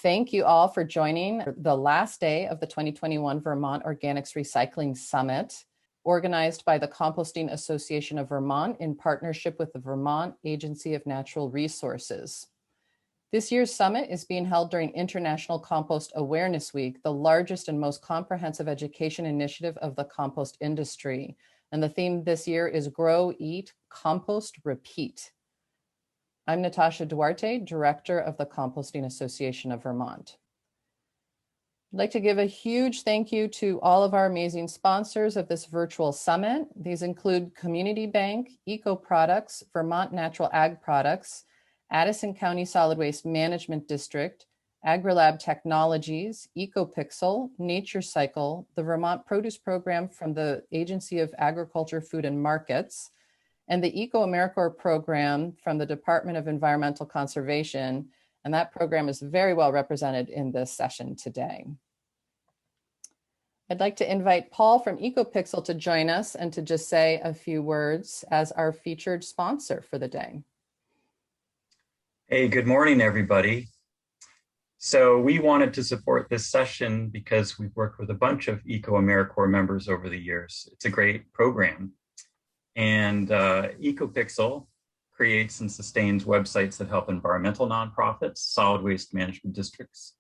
Thank you all for joining the last day of the 2021 Vermont Organics Recycling Summit, organized by the Composting Association of Vermont in partnership with the Vermont Agency of Natural Resources. This year's summit is being held during International Compost Awareness Week, the largest and most comprehensive education initiative of the compost industry. And the theme this year is Grow, Eat, Compost, Repeat. I'm Natasha Duarte, Director of the Composting Association of Vermont. I'd like to give a huge thank you to all of our amazing sponsors of this virtual summit. These include Community Bank, Eco Products, Vermont Natural Ag Products, Addison County Solid Waste Management District, AgriLab Technologies, EcoPixel, Nature Cycle, the Vermont Produce Program from the Agency of Agriculture, Food and Markets, and the ECO AmeriCorps program from the Department of Environmental Conservation. And that program is very well represented in this session today. I'd like to invite Paul from EcoPixel to join us and to just say a few words as our featured sponsor for the day. Hey, good morning, everybody. So we wanted to support this session because we've worked with a bunch of ECO AmeriCorps members over the years. It's a great program. And EcoPixel creates and sustains websites that help environmental nonprofits, solid waste management districts,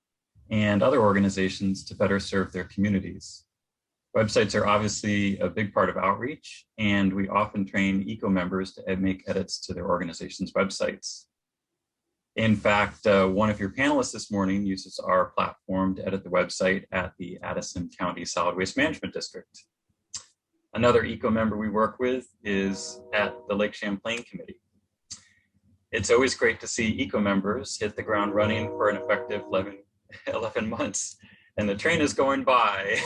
and other organizations to better serve their communities. Websites are obviously a big part of outreach, and we often train ECO members to make edits to their organization's websites. In fact, one of your panelists this morning uses our platform to edit the website at the Addison County Solid Waste Management District. Another ECO member we work with is at the Lake Champlain Committee. It's always great to see ECO members hit the ground running for an effective 11 months, and the train is going by.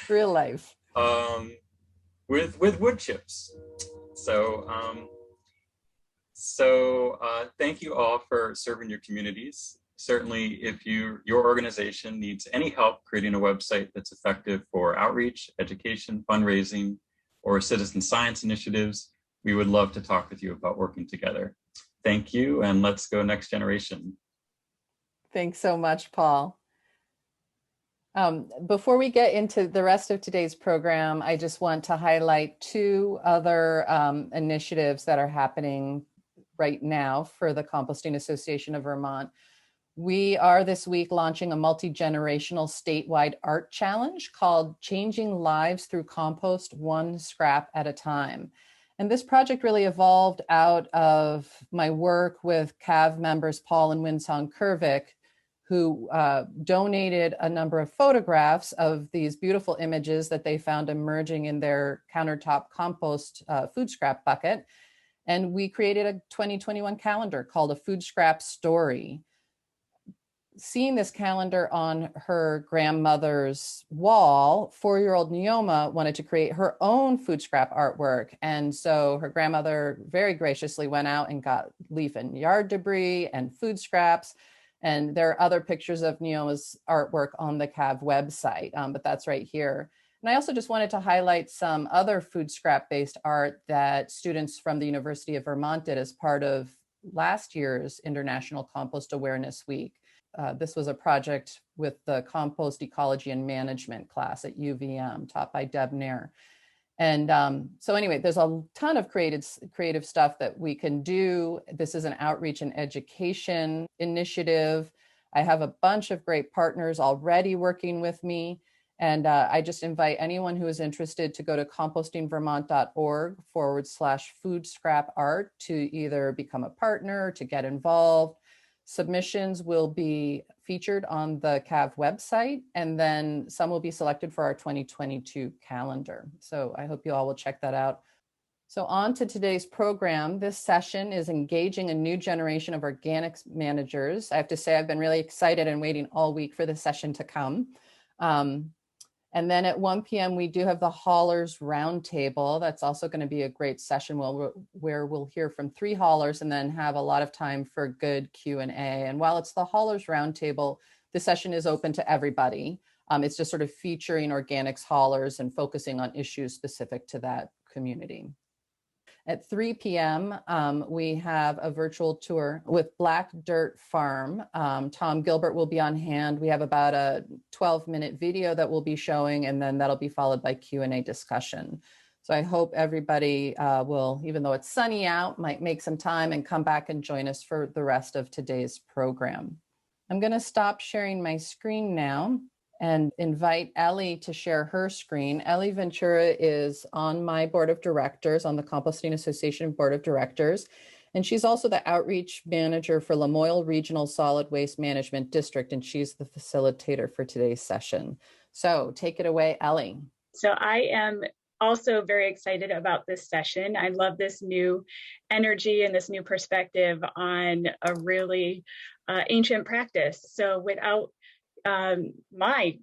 Real life. With wood chips. So thank you all for serving your communities. Certainly, if your organization needs any help creating a website that's effective for outreach, education, fundraising, or citizen science initiatives, we would love to talk with you about working together. Thank you, and let's go next generation. Thanks so much, Paul. Before we get into the rest of today's program, I just want to highlight two other initiatives that are happening right now for the Composting Association of Vermont. We are this week launching a multi-generational statewide art challenge called Changing Lives Through Compost, One Scrap at a Time. And this project really evolved out of my work with CAV members Paul and Winsong Kervik, who donated a number of photographs of these beautiful images that they found emerging in their countertop compost food scrap bucket. And we created a 2021 calendar called A Food Scrap Story. Seeing this calendar on her grandmother's wall, 4-year-old Neoma wanted to create her own food scrap artwork. And so her grandmother very graciously went out and got leaf and yard debris and food scraps. And there are other pictures of Neoma's artwork on the CAV website, but that's right here. And I also just wanted to highlight some other food scrap-based art that students from the University of Vermont did as part of last year's International Compost Awareness Week. This was a project with the Compost Ecology and Management class at UVM, taught by Deb Nair. And so anyway, there's a ton of creative stuff that we can do. This is an outreach and education initiative. I have a bunch of great partners already working with me. And I just invite anyone who is interested to go to compostingvermont.org/food scrap art to either become a partner, to get involved. Submissions will be featured on the CAV website, and then some will be selected for our 2022 calendar. So I hope you all will check that out. So on to today's program. This session is engaging a new generation of organics managers. I have to say I've been really excited and waiting all week for this session to come. And then at 1 p.m., we do have the Haulers Roundtable. That's also going to be a great session where we'll hear from 3 haulers and then have a lot of time for good Q&A. And while it's the Haulers Roundtable, the session is open to everybody. It's just sort of featuring organics haulers and focusing on issues specific to that community. At 3 p.m., we have a virtual tour with Black Dirt Farm. Tom Gilbert will be on hand. We have about a 12-minute video that we'll be showing, and then that'll be followed by Q&A discussion. So I hope everybody will, even though it's sunny out, might make some time and come back and join us for the rest of today's program. I'm going to stop sharing my screen now and invite Ellie to share her screen. Ellie Ventura is on my board of directors, on the Composting Association board of directors, and she's also the outreach manager for Lamoille Regional Solid Waste Management District, and she's the facilitator for today's session. So take it away, Ellie. So I am also very excited about this session. I love this new energy and this new perspective on a really ancient practice. So without my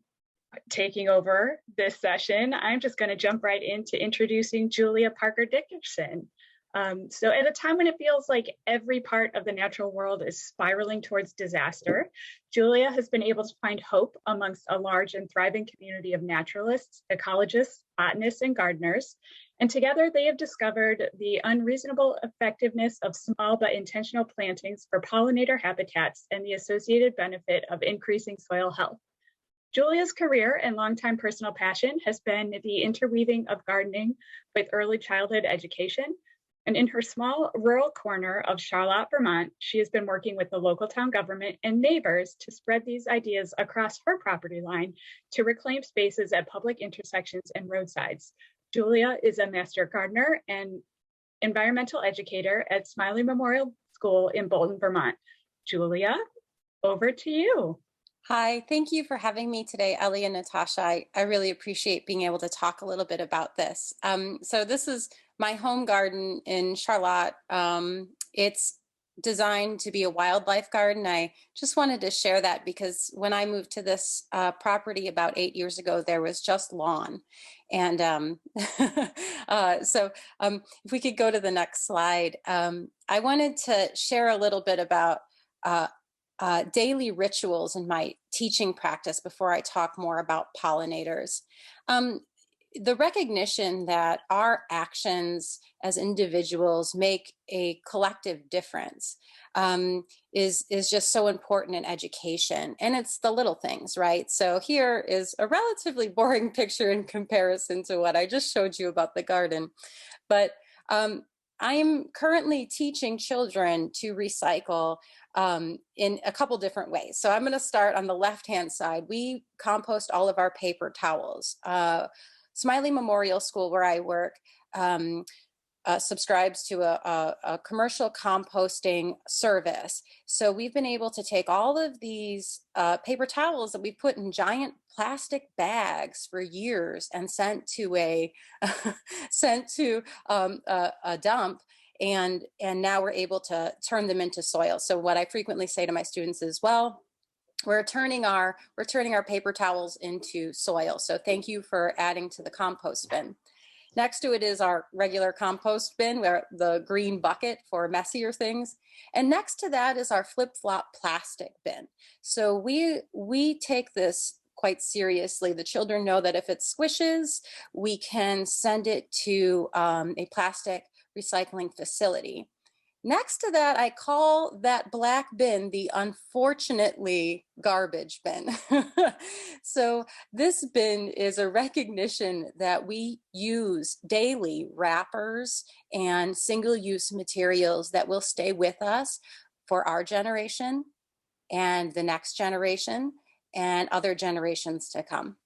taking over this session, I'm just going to jump right into introducing Julia Parker Dickerson. So at a time when it feels like every part of the natural world is spiraling towards disaster, Julia has been able to find hope amongst a large and thriving community of naturalists, ecologists, botanists, and gardeners. And together they have discovered the unreasonable effectiveness of small but intentional plantings for pollinator habitats and the associated benefit of increasing soil health. Julia's career and longtime personal passion has been the interweaving of gardening with early childhood education. And in her small rural corner of Charlotte, Vermont, she has been working with the local town government and neighbors to spread these ideas across her property line to reclaim spaces at public intersections and roadsides. Julia is a master gardener and environmental educator at Smiley Memorial School in Bolton, Vermont. Julia, over to you. Hi, thank you for having me today, Ellie and Natasha. I really appreciate being able to talk a little bit about this. So this is my home garden in Charlotte. It's designed to be a wildlife garden. I just wanted to share that because when I moved to this property about 8 years ago, there was just lawn. And if we could go to the next slide, I wanted to share a little bit about daily rituals in my teaching practice before I talk more about pollinators. The recognition that our actions as individuals make a collective difference is just so important in education. And it's the little things, right? So here is a relatively boring picture in comparison to what I just showed you about the garden. But I'm currently teaching children to recycle in a couple different ways. So I'm going to start on the left-hand side. We compost all of our paper towels. Smiley Memorial School, where I work, subscribes to a commercial composting service. So we've been able to take all of these paper towels that we put in giant plastic bags for years and sent to a dump. And now we're able to turn them into soil. So what I frequently say to my students is, well, we're turning our paper towels into soil. So thank you for adding to the compost bin. Next to it is our regular compost bin, where the green bucket for messier things. And next to that is our flip-flop plastic bin. So we take this quite seriously. The children know that if it squishes, we can send it to a plastic recycling facility. Next to that, I call that black bin the unfortunately garbage bin. So this bin is a recognition that we use daily wrappers and single-use materials that will stay with us for our generation and the next generation and other generations to come.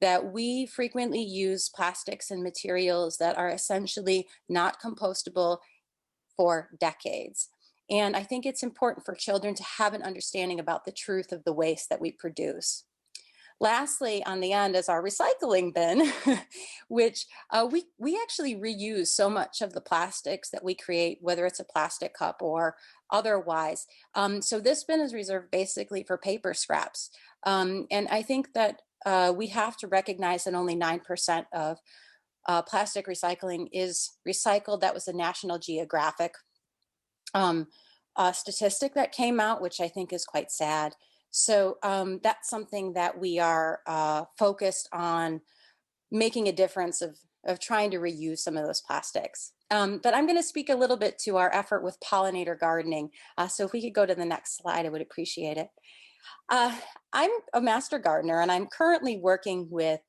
That we frequently use plastics and materials that are essentially not compostable for decades. And I think it's important for children to have an understanding about the truth of the waste that we produce. Lastly, on the end is our recycling bin, which we actually reuse so much of the plastics that we create, whether it's a plastic cup or otherwise. So this bin is reserved basically for paper scraps. And I think that we have to recognize that only 9% of plastic recycling is recycled. That was a National Geographic statistic that came out, which I think is quite sad. So that's something that we are focused on making a difference of trying to reuse some of those plastics. But I'm going to speak a little bit to our effort with pollinator gardening. So if we could go to the next slide, I would appreciate it. I'm a master gardener, and I'm currently working with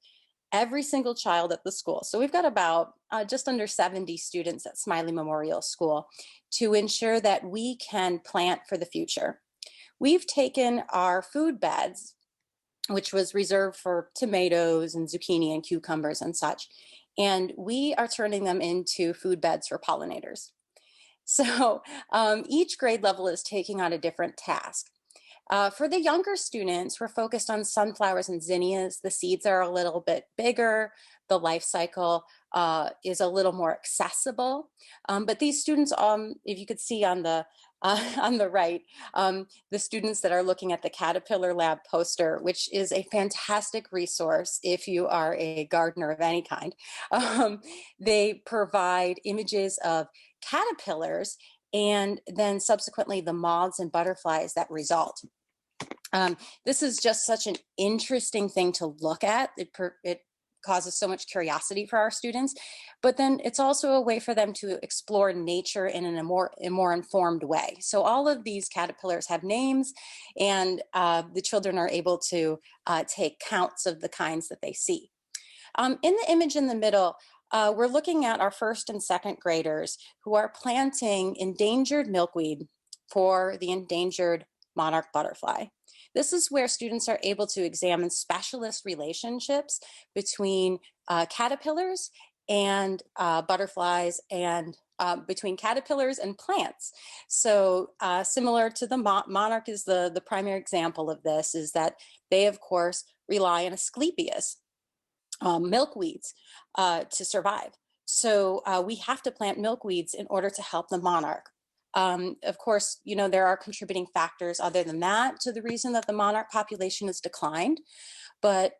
every single child at the school. So we've got about just under 70 students at Smiley Memorial School to ensure that we can plant for the future. We've taken our food beds, which was reserved for tomatoes and zucchini and cucumbers and such, and we are turning them into food beds for pollinators. So each grade level is taking on a different task. For the younger students, we're focused on sunflowers and zinnias. The seeds are a little bit bigger. The life cycle is a little more accessible. But these students, if you could see on the right, the students that are looking at the Caterpillar Lab poster, which is a fantastic resource if you are a gardener of any kind. They provide images of caterpillars and then subsequently the moths and butterflies that result. This is just such an interesting thing to look at. It causes so much curiosity for our students, but then it's also a way for them to explore nature in a more informed way. So all of these caterpillars have names, and the children are able to take counts of the kinds that they see. In the image in the middle, we're looking at our first and second graders who are planting endangered milkweed for the endangered monarch butterfly. This is where students are able to examine specialist relationships between caterpillars and butterflies, and between caterpillars and plants. So similar to the monarch is the primary example of this, is that they, of course, rely on Asclepias, milkweeds, to survive. So we have to plant milkweeds in order to help the monarch. Of course, you know, there are contributing factors other than that to the reason that the monarch population has declined. But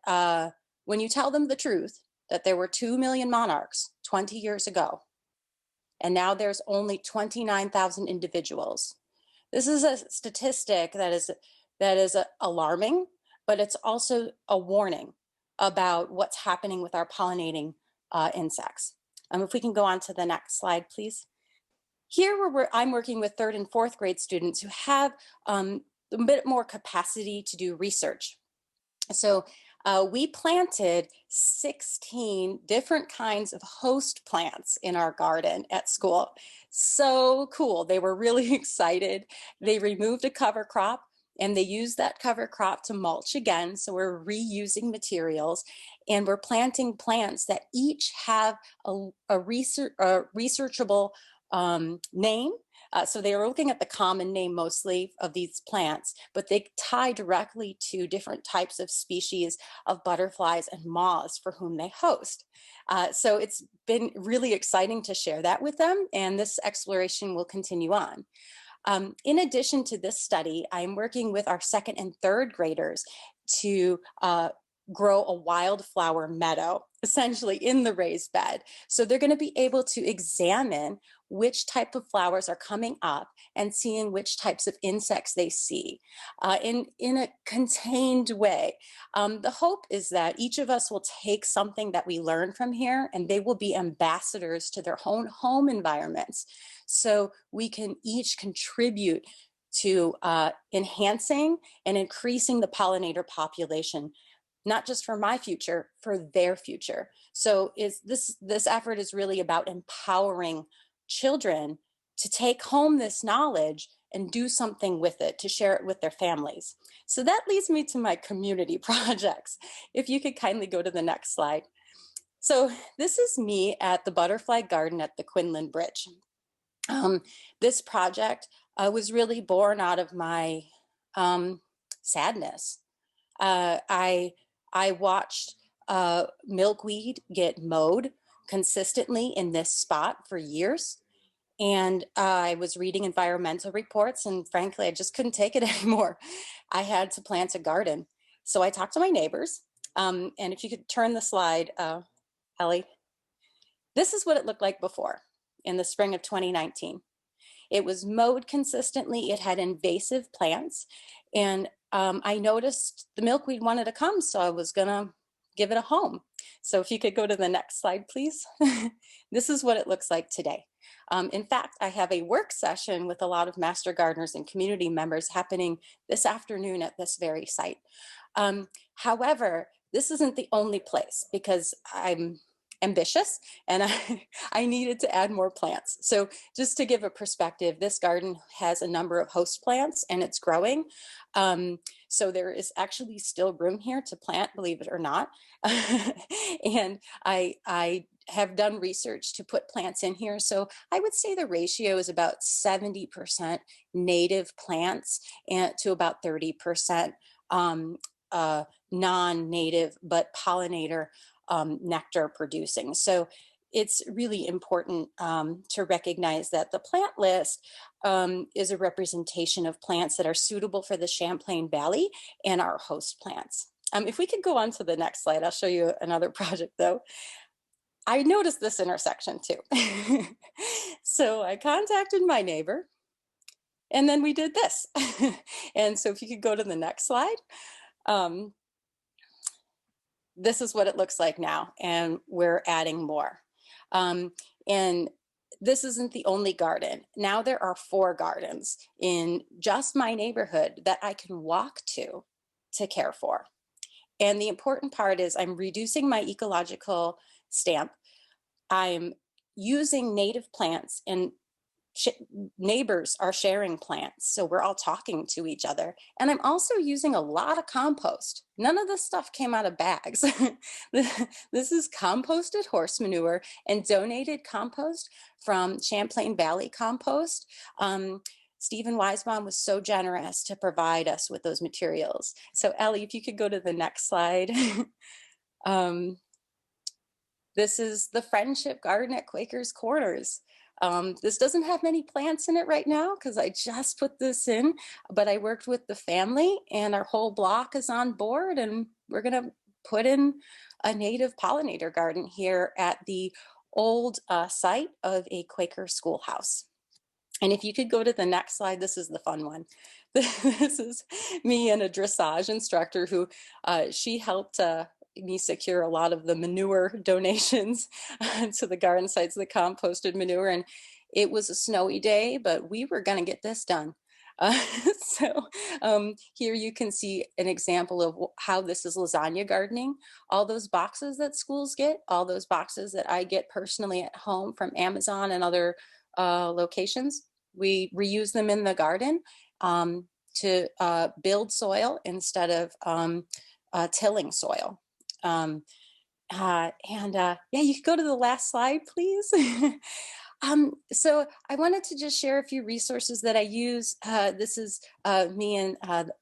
when you tell them the truth, that there were 2 million monarchs 20 years ago, and now there's only 29,000 individuals. This is a statistic that is alarming, but it's also a warning about what's happening with our pollinating insects. If we can go on to the next slide, please. Here I'm working with 3rd and 4th grade students who have a bit more capacity to do research. So we planted 16 different kinds of host plants in our garden at school. So cool. They were really excited. They removed a cover crop and they used that cover crop to mulch again. So we're reusing materials, and we're planting plants that each have a researchable name. So they are looking at the common name mostly of these plants, but they tie directly to different types of species of butterflies and moths for whom they host. So it's been really exciting to share that with them, and this exploration will continue on. In addition to this study, I'm working with our 2nd and 3rd graders to grow a wildflower meadow, essentially in the raised bed. So they're going to be able to examine which type of flowers are coming up and seeing which types of insects they see in a contained way. The hope is that each of us will take something that we learn from here, and they will be ambassadors to their own home environments. So we can each contribute to enhancing and increasing the pollinator population, not just for my future, for their future. So this effort is really about empowering children to take home this knowledge and do something with it, to share it with their families. So that leads me to my community projects. If you could kindly go to the next slide. So this is me at the Butterfly Garden at the Quinlan Bridge. This project was really born out of my sadness. I watched milkweed get mowed consistently in this spot for years. And I was reading environmental reports, and frankly, I just couldn't take it anymore. I had to plant a garden. So I talked to my neighbors. And if you could turn the slide, Ellie. This is what it looked like before, in the spring of 2019. It was mowed consistently. It had invasive plants. And I noticed the milkweed wanted to come, so I was gonna give it a home. So if you could go to the next slide, please. This is what it looks like today. In fact, I have a work session with a lot of master gardeners and community members happening this afternoon at this very site. However, this isn't the only place because I'm ambitious and I needed to add more plants. So just to give a perspective, this garden has a number of host plants and it's growing. So there is actually still room here to plant, believe it or not. And I have done research to put plants in here. So I would say the ratio is about 70% native plants and to about 30% non-native but pollinator nectar producing. So it's really important to recognize that the plant list is a representation of plants that are suitable for the Champlain Valley and our host plants. If we could go on to the next slide, I'll show you another project though. I noticed this intersection too. So I contacted my neighbor and then we did this. And so if you could go to the next slide. This is what it looks like now, and we're adding more. And this isn't the only garden. Now there are 4 gardens in just my neighborhood that I can walk to care for. And the important part is I'm reducing my ecological stamp. I'm using native plants, and neighbors are sharing plants, so we're all talking to each other. And I'm also using a lot of compost. None of this stuff came out of bags. This is composted horse manure and donated compost from Champlain Valley Compost. Stephen Weisbaum was so generous to provide us with those materials. So Ellie, if you could go to the next slide. This is the Friendship Garden at Quakers Corners. This doesn't have many plants in it right now because I just put this in, but I worked with the family and our whole block is on board, and we're going to put in a native pollinator garden here at the old site of a Quaker schoolhouse. And if you could go to the next slide, this is the fun one. This is me and a dressage instructor who she helped me secure a lot of the manure donations to the garden sites, the composted manure. And it was a snowy day, but we were going to get this done. So here you can see an example of how this is lasagna gardening. All those boxes that schools get, all those boxes that I get personally at home from Amazon and other locations, we reuse them in the garden to build soil instead of tilling soil. Yeah, you could go to the last slide, please. So I wanted to just share a few resources that I use. This is me and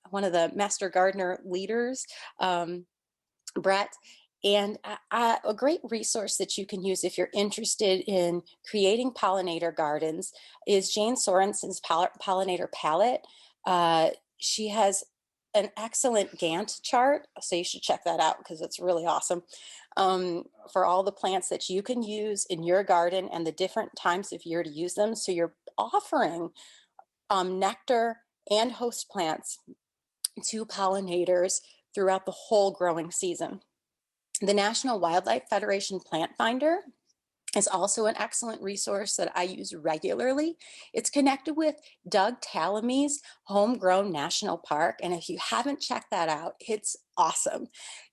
one of the master gardener leaders, Brett. And a great resource that you can use if you're interested in creating pollinator gardens is Jane Sorensen's Pollinator Palette. She has an excellent Gantt chart, so you should check that out because it's really awesome, for all the plants that you can use in your garden and the different times of year to use them. So you're offering nectar and host plants to pollinators throughout the whole growing season. The National Wildlife Federation Plant Finder is also an excellent resource that I use regularly. It's connected with Doug Tallamy's Homegrown National Park, and if you haven't checked that out, it's awesome.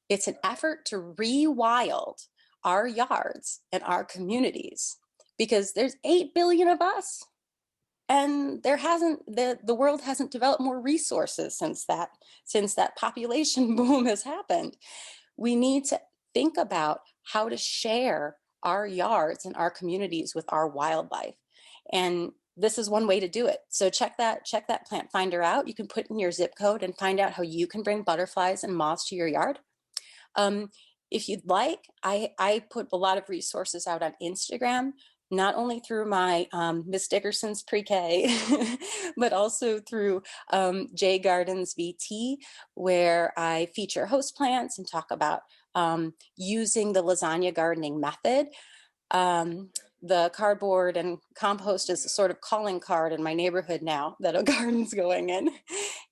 It's an effort to rewild our yards and our communities because there's 8 billion of us, and the world hasn't developed more resources since that population boom has happened. We need to think about how to share our yards and our communities with our wildlife. And this is one way to do it. So check that plant finder out. You can put in your zip code and find out how you can bring butterflies and moths to your yard. If you'd like, I put a lot of resources out on Instagram, not only through my Miss Dickerson's pre-K, but also through J Gardens VT, where I feature host plants and talk about using the lasagna gardening method. the cardboard and compost is a sort of calling card in my neighborhood now that a garden's going in.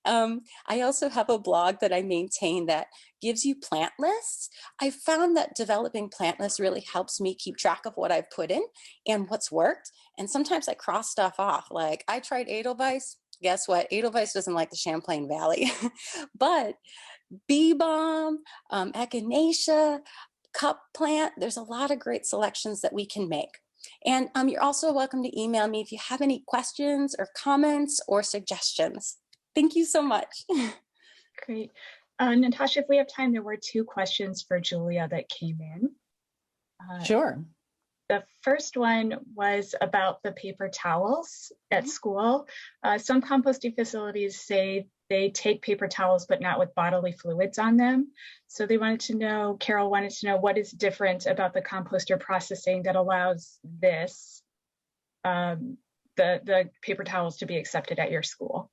I also have a blog that I maintain that gives you plant lists. I found that developing plant lists really helps me keep track of what I've put in and what's worked. And sometimes I cross stuff off. Like I tried Edelweiss. Guess what? Edelweiss doesn't like the Champlain Valley, but bee balm, echinacea, cup plant, there's a lot of great selections that we can make. And you're also welcome to email me if you have any questions or comments or suggestions. Thank you so much. Great. Natasha, if we have time, there were 2 questions for Julia that came in. Sure. The first one was about the paper towels at school. Some composting facilities say they take paper towels, but not with bodily fluids on them. So they wanted to know, Carol wanted to know what is different about the composter processing that allows this, the paper towels to be accepted at your school.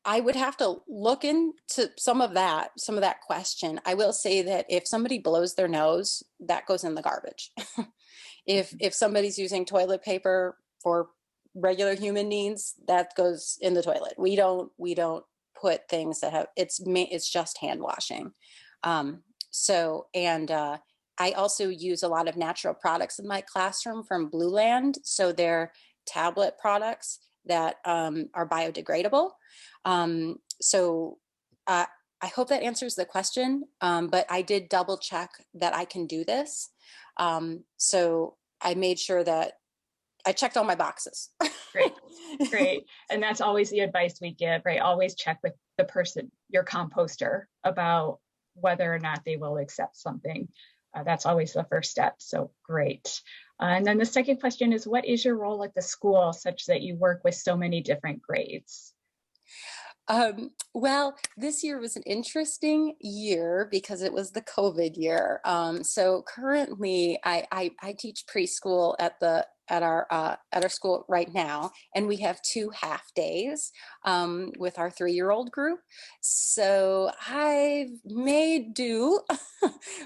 I would have to look into some of that question. I will say that if somebody blows their nose, that goes in the garbage. If somebody's using toilet paper for regular human needs, that goes in the toilet. We don't put things that have, it's just hand washing. I also use a lot of natural products in my classroom from Blue Land. So they're tablet products that are biodegradable. I hope that answers the question, but I did double check that I can do this. So I made sure that I checked all my boxes. Great. And that's always the advice we give, right? Always check with the person, your composter, about whether or not they will accept something. That's always the first step. So great. And then the second question is, what is your role at the school such that you work with so many different grades? Well, this year was an interesting year because it was the COVID year. So currently I teach preschool at our school right now, and we have 2 half days with our 3-year-old group. So I've made do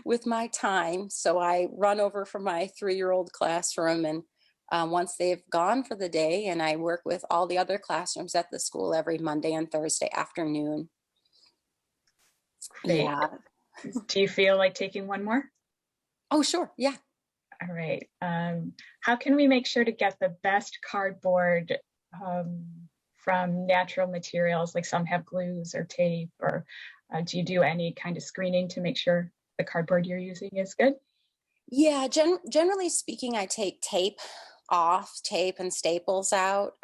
with my time. So I run over from my 3-year-old classroom, and once they've gone for the day, and I work with all the other classrooms at the school every Monday and Thursday afternoon. Great. Yeah. Do you feel like taking one more? Oh, sure. Yeah. All right. How can we make sure to get the best cardboard from natural materials? Like some have glues or tape, or do you do any kind of screening to make sure the cardboard you're using is good? Yeah. Generally speaking, I take tape and staples out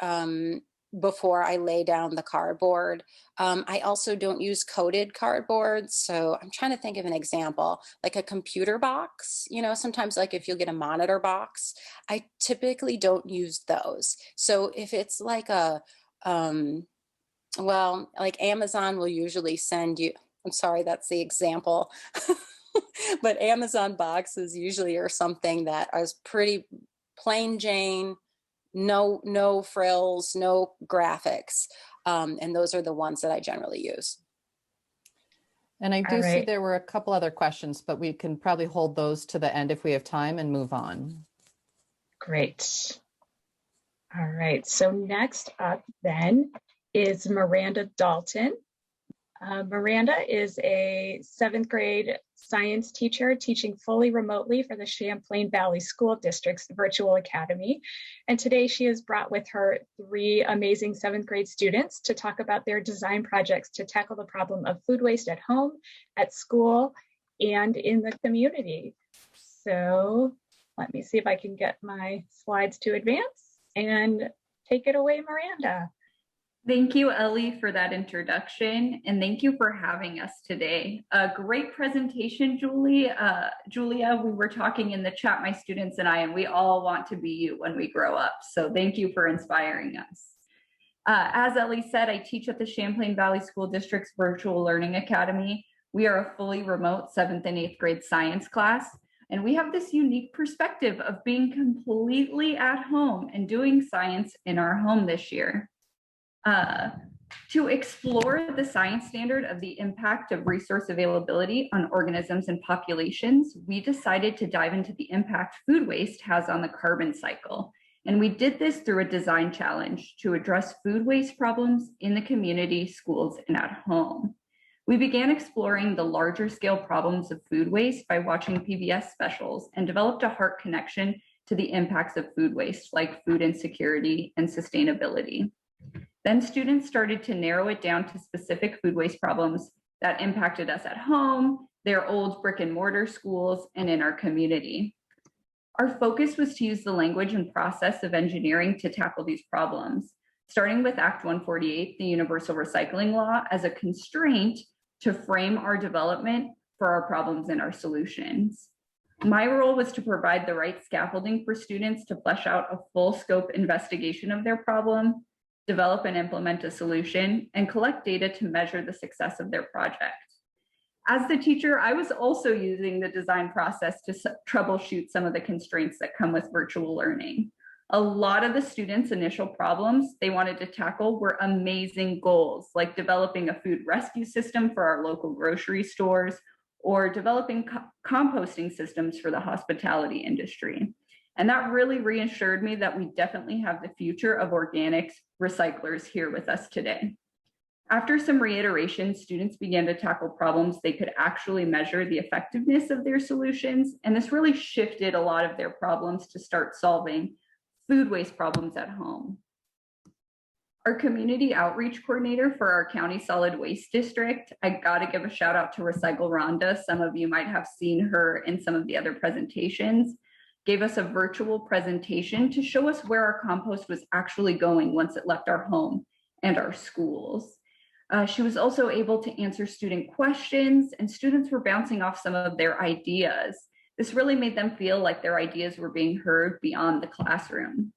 before I lay down the cardboard. I also don't use coated cardboard. So I'm trying to think of an example, like a computer box. Sometimes like if you get a monitor box, I typically don't use those. So if it's like like Amazon will usually send you, I'm sorry, that's the example. But Amazon boxes usually are something that is pretty plain Jane, no frills, no graphics. And those are the ones that I generally use. And I do see there were a couple other questions, but we can probably hold those to the end if we have time and move on. Great. All right. So next up then is Miranda Dalton. Miranda is a 7th grade science teacher teaching fully remotely for the Champlain Valley School District's Virtual Academy. And today she has brought with her 3 amazing 7th grade students to talk about their design projects to tackle the problem of food waste at home, at school, and in the community. So let me see if I can get my slides to advance and take it away, Miranda. Thank you, Ellie, for that introduction, and thank you for having us today. A great presentation, Julia. We were talking in the chat, my students and I, and we all want to be you when we grow up. So thank you for inspiring us. As Ellie said, I teach at the Champlain Valley School District's Virtual Learning Academy. We are a fully remote 7th and 8th grade science class, and we have this unique perspective of being completely at home and doing science in our home this year. To explore the science standard of the impact of resource availability on organisms and populations, we decided to dive into the impact food waste has on the carbon cycle. And we did this through a design challenge to address food waste problems in the community, schools, and at home. We began exploring the larger scale problems of food waste by watching PBS specials and developed a heart connection to the impacts of food waste, like food insecurity and sustainability. Then students started to narrow it down to specific food waste problems that impacted us at home, their old brick and mortar schools, and in our community. Our focus was to use the language and process of engineering to tackle these problems, starting with Act 148, the Universal Recycling Law, as a constraint to frame our development for our problems and our solutions. My role was to provide the right scaffolding for students to flesh out a full scope investigation of their problem, develop and implement a solution, and collect data to measure the success of their project. As the teacher, I was also using the design process to troubleshoot some of the constraints that come with virtual learning. A lot of the students' initial problems they wanted to tackle were amazing goals, like developing a food rescue system for our local grocery stores or developing composting systems for the hospitality industry. And that really reassured me that we definitely have the future of organics recyclers here with us today. After some reiteration, students began to tackle problems they could actually measure the effectiveness of their solutions, and this really shifted a lot of their problems to start solving food waste problems at home. Our community outreach coordinator for our county solid waste district, I gotta give a shout out to Recycle Rhonda. Some of you might have seen her in some of the other presentations, gave us a virtual presentation to show us where our compost was actually going once it left our home and our schools. She was also able to answer student questions, and students were bouncing off some of their ideas. This really made them feel like their ideas were being heard beyond the classroom.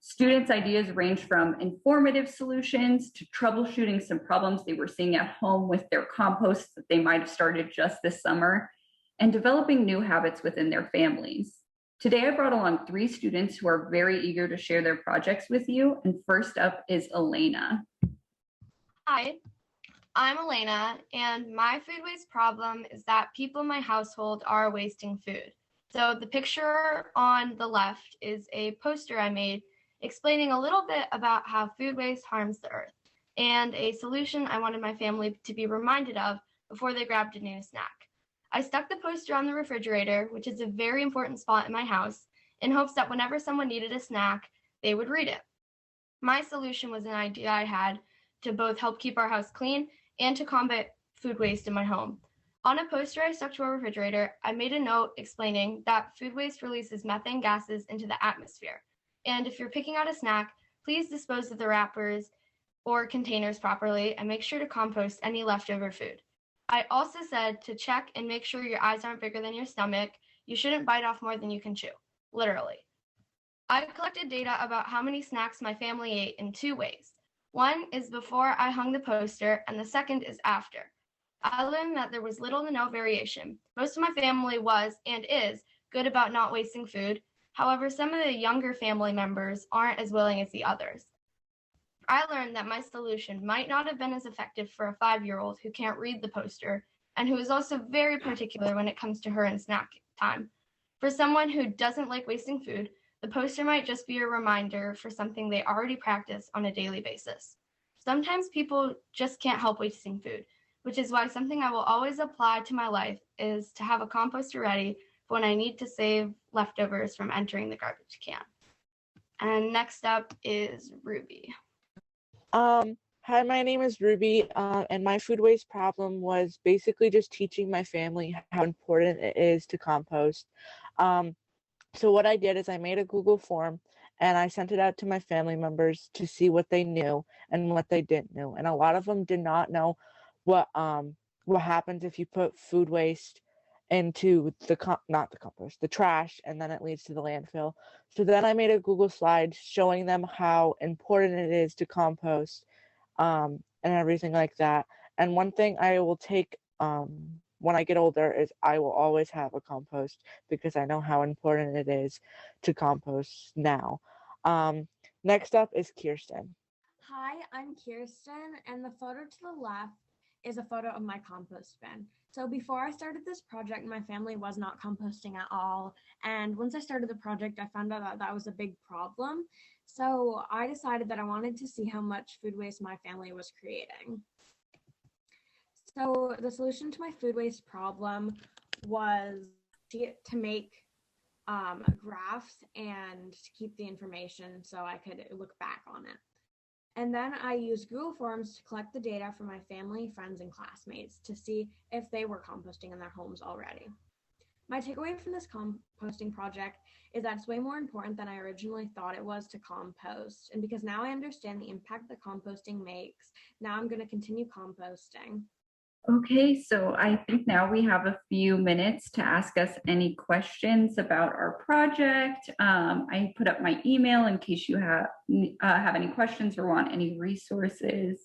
Students' ideas ranged from informative solutions to troubleshooting some problems they were seeing at home with their compost that they might have started just this summer, and developing new habits within their families. Today, I brought along 3 students who are very eager to share their projects with you. And first up is Elena. Hi, I'm Elena, and my food waste problem is that people in my household are wasting food. So the picture on the left is a poster I made explaining a little bit about how food waste harms the earth and a solution I wanted my family to be reminded of before they grabbed a new snack. I stuck the poster on the refrigerator, which is a very important spot in my house, in hopes that whenever someone needed a snack, they would read it. My solution was an idea I had to both help keep our house clean and to combat food waste in my home. On a poster I stuck to our refrigerator, I made a note explaining that food waste releases methane gases into the atmosphere. And if you're picking out a snack, please dispose of the wrappers or containers properly and make sure to compost any leftover food. I also said to check and make sure your eyes aren't bigger than your stomach. You shouldn't bite off more than you can chew, literally. I collected data about how many snacks my family ate in 2 ways. One is before I hung the poster, and the second is after. I learned that there was little to no variation. Most of my family was, and is, good about not wasting food. However, some of the younger family members aren't as willing as the others. I learned that my solution might not have been as effective for a 5-year-old who can't read the poster and who is also very particular when it comes to her and snack time. For someone who doesn't like wasting food, the poster might just be a reminder for something they already practice on a daily basis. Sometimes people just can't help wasting food, which is why something I will always apply to my life is to have a composter ready for when I need to save leftovers from entering the garbage can. And next up is Ruby. Hi, my name is Ruby, and my food waste problem was basically just teaching my family how important it is to compost. So what I did is I made a Google form and I sent it out to my family members to see what they knew and what they didn't know. And a lot of them did not know what happens if you put food waste into the trash, and then it leads to the landfill. So then I made a Google slide showing them how important it is to compost and everything like that. And one thing I will take when I get older is I will always have a compost because I know how important it is to compost now. Next up is Kirsten. Hi, I'm Kirsten, and the photo to the left is a photo of my compost bin. So before I started this project, my family was not composting at all. And once I started the project, I found out that that was a big problem. So I decided that I wanted to see how much food waste my family was creating. So the solution to my food waste problem was to make graphs and to keep the information so I could look back on it. And then I used Google Forms to collect the data from my family, friends, and classmates to see if they were composting in their homes already. My takeaway from this composting project is that it's way more important than I originally thought it was to compost. And because now I understand the impact that composting makes, now I'm going to continue composting. Okay, so I think now we have a few minutes to ask us any questions about our project. I put up my email in case you have any questions or want any resources.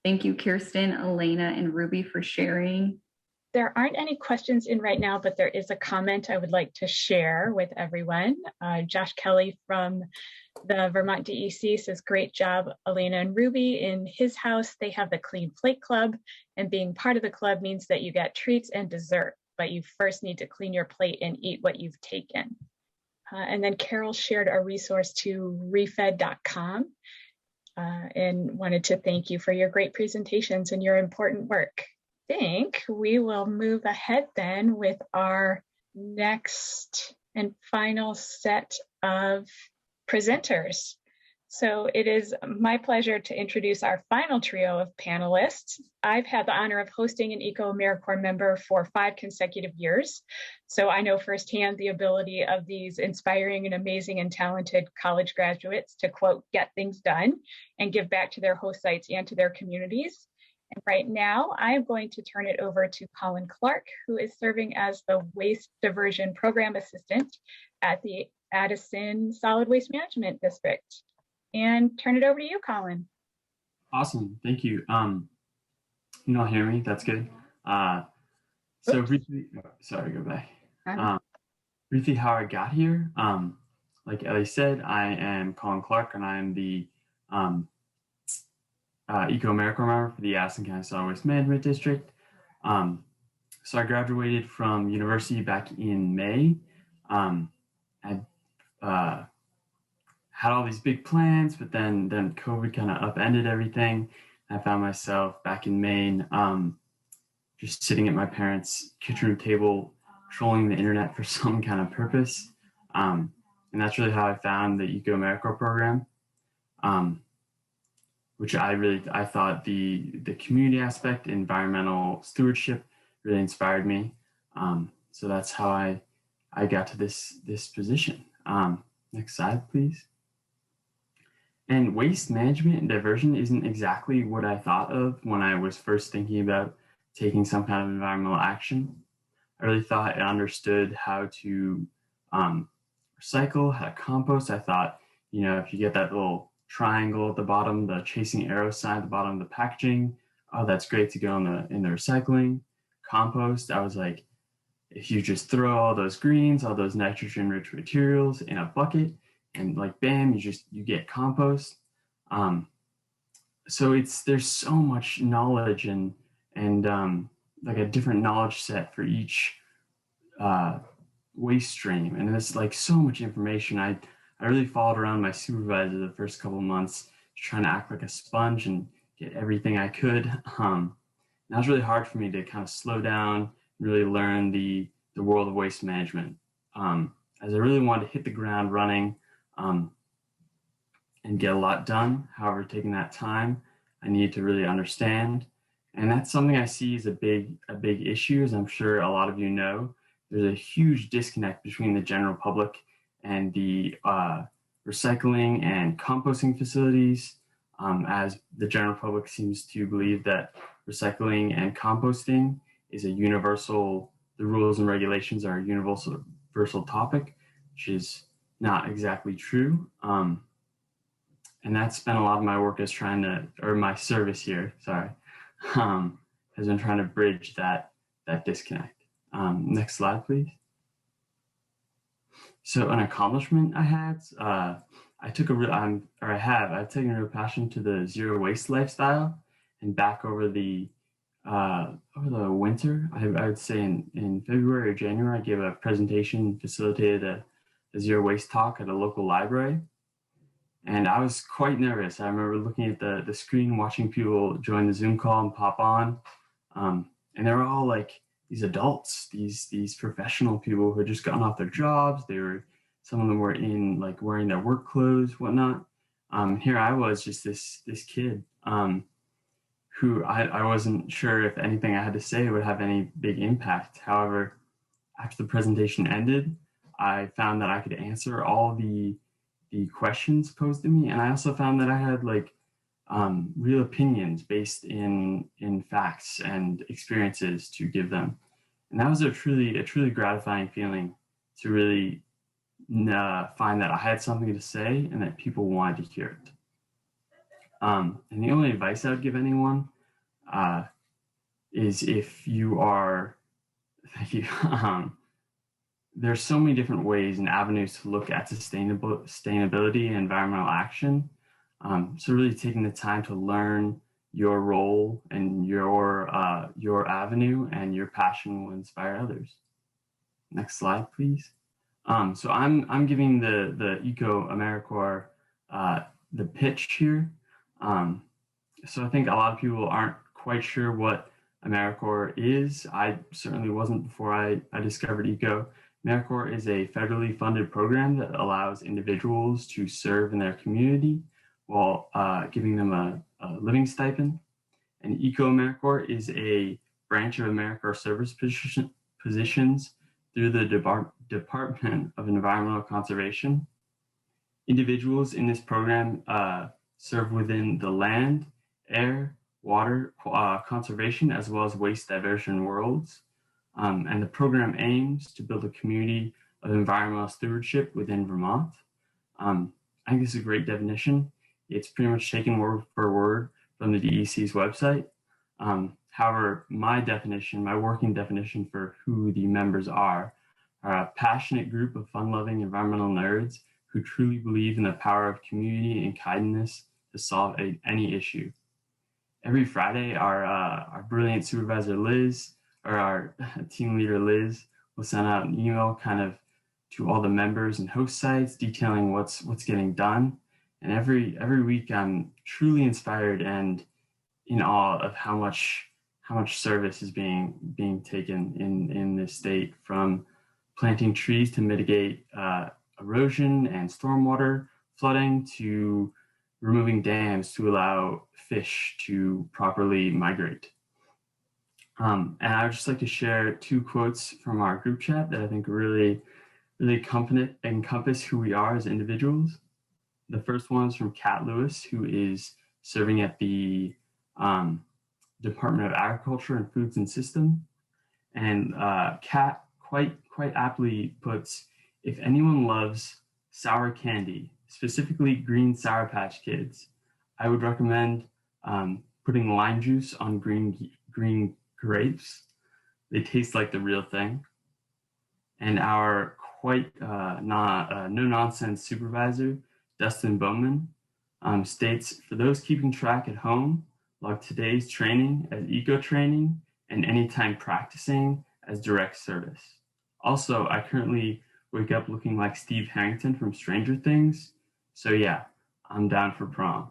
Thank you, Kirsten, Elena, and Ruby for sharing. There aren't any questions in right now, but there is a comment I would like to share with everyone. Josh Kelly from the Vermont DEC says, great job, Elena and Ruby. In his house, they have the Clean Plate Club, and being part of the club means that you get treats and dessert, but you first need to clean your plate and eat what you've taken. And then Carol shared a resource to refed.com and wanted to thank you for your great presentations and your important work. I think we will move ahead then with our next and final set of presenters. So it is my pleasure to introduce our final trio of panelists. I've had the honor of hosting an ECO AmeriCorps member for 5 consecutive years. So I know firsthand the ability of these inspiring and amazing and talented college graduates to, quote, get things done and give back to their host sites and to their communities. And right now, I'm going to turn it over to Colin Clark, who is serving as the Waste Diversion Program Assistant at the Addison Solid Waste Management District. And turn it over to you, Colin. Awesome, thank you. You all hear me? That's good. So briefly, sorry, go back. Briefly, how I got here. Like Ellie said, I am Colin Clark, and I am the ECO AmeriCorps member for the Addison County Solid Waste Management District. So I graduated from university back in May. I had all these big plans, but then COVID kind of upended everything. I found myself back in Maine, just sitting at my parents' kitchen room table, trolling the internet for some kind of purpose. And that's really how I found the ECO AmeriCorps program, which I thought the community aspect, environmental stewardship really inspired me. So that's how I got to this position. Next slide, please. And waste management and diversion isn't exactly what I thought of when I was first thinking about taking some kind of environmental action. I really thought I understood how to recycle, how to compost. I thought, you know, if you get that little triangle at the bottom, the chasing arrow sign at the bottom of the packaging, oh, that's great to go in the recycling. Compost, I was like, if you just throw all those greens, all those nitrogen-rich materials in a bucket, and like bam, you get compost. So there's so much knowledge and like a different knowledge set for each waste stream, and there's like so much information. I really followed around my supervisor the first couple of months, trying to act like a sponge and get everything I could. And that was really hard for me to kind of slow down, really learn the world of waste management, as I really wanted to hit the ground running and get a lot done. However, taking that time, I needed to really understand. And that's something I see as a big issue, as I'm sure a lot of you know. There's a huge disconnect between the general public and the recycling and composting facilities, as the general public seems to believe that recycling and composting is a universal, the rules and regulations are a universal topic, which is not exactly true. And that's been a lot of my work as my service here, sorry, has been trying to bridge that disconnect. Next slide, please. So an accomplishment I had, I've taken a real passion to the zero waste lifestyle. And back over the winter, I would say in February or January, I gave a presentation, facilitated a zero waste talk at a local library. And I was quite nervous. I remember looking at the screen, watching people join the Zoom call and pop on. And they were all like these adults, these professional people who had just gotten off their jobs. Some of them were in like wearing their work clothes, whatnot. Here I was, just this kid who I wasn't sure if anything I had to say would have any big impact. However, after the presentation ended, I found that I could answer all the questions posed to me, and I also found that I had like real opinions based in facts and experiences to give them, and that was a truly gratifying feeling to really find that I had something to say and that people wanted to hear it. And the only advice I would give anyone is if you are, thank you. There's so many different ways and avenues to look at sustainability and environmental action. So really taking the time to learn your role and your avenue and your passion will inspire others. Next slide, please. So I'm giving the ECO AmeriCorps the pitch here. So I think a lot of people aren't quite sure what AmeriCorps is. I certainly wasn't before I discovered ECO. AmeriCorps is a federally funded program that allows individuals to serve in their community while giving them a living stipend. And ECO AmeriCorps is a branch of AmeriCorps service positions through the Department of Environmental Conservation. Individuals in this program serve within the land, air, water conservation, as well as waste diversion worlds. And the program aims to build a community of environmental stewardship within Vermont. I think this is a great definition. It's pretty much taken word for word from the DEC's website. However, my working definition for who the members are a passionate group of fun-loving environmental nerds who truly believe in the power of community and kindness to solve any issue. Every Friday, our brilliant supervisor Liz, or our team leader Liz, will send out an email kind of to all the members and host sites detailing what's getting done. And every week I'm truly inspired and in awe of how much service is being taken in this state, from planting trees to mitigate erosion and stormwater flooding to removing dams to allow fish to properly migrate. And I would just like to share 2 quotes from our group chat that I think really encompass who we are as individuals. The first one is from Kat Lewis, who is serving at the Department of Agriculture and Foods and System. And Kat quite aptly puts, if anyone loves sour candy, specifically green Sour Patch Kids, I would recommend putting lime juice on green grapes. They taste like the real thing. And our no-nonsense supervisor, Dustin Bowman, states, for those keeping track at home, log today's training as eco training and anytime practicing as direct service. Also, I currently wake up looking like Steve Harrington from Stranger Things. So yeah, I'm down for prom.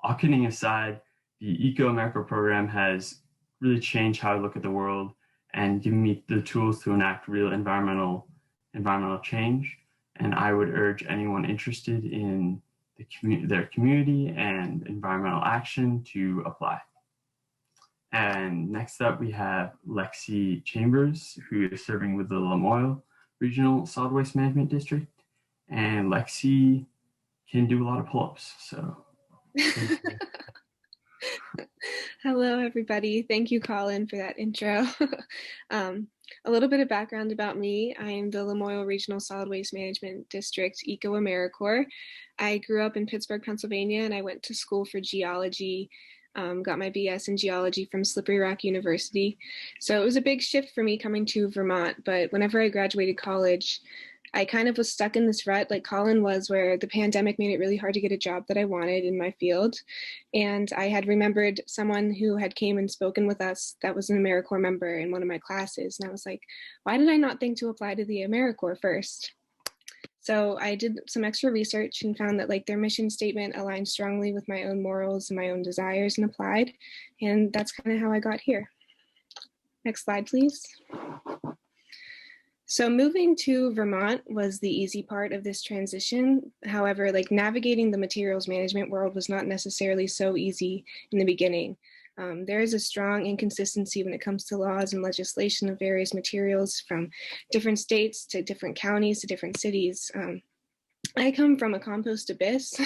All kidding aside, the ECO AmeriCorps program has really changed how I look at the world and given me the tools to enact real environmental change. And I would urge anyone interested in their community and environmental action to apply. And next up, we have Lexi Chambers, who is serving with the Lamoille Regional Solid Waste Management District. And Lexi can do a lot of pull-ups, so. Hello, everybody. Thank you, Colin, for that intro. A little bit of background about me. I am the Lamoille Regional Solid Waste Management District ECO AmeriCorps. I grew up in Pittsburgh, Pennsylvania, and I went to school for geology, got my BS in geology from Slippery Rock University. So it was a big shift for me coming to Vermont, but whenever I graduated college, I kind of was stuck in this rut like Colin was, where the pandemic made it really hard to get a job that I wanted in my field. And I had remembered someone who had came and spoken with us that was an AmeriCorps member in one of my classes. And I was like, why did I not think to apply to the AmeriCorps first? So I did some extra research and found that like their mission statement aligned strongly with my own morals and my own desires and applied. And that's kind of how I got here. Next slide, please. So moving to Vermont was the easy part of this transition. However, like navigating the materials management world was not necessarily so easy in the beginning. There is a strong inconsistency when it comes to laws and legislation of various materials from different states to different counties to different cities. I come from a compost abyss,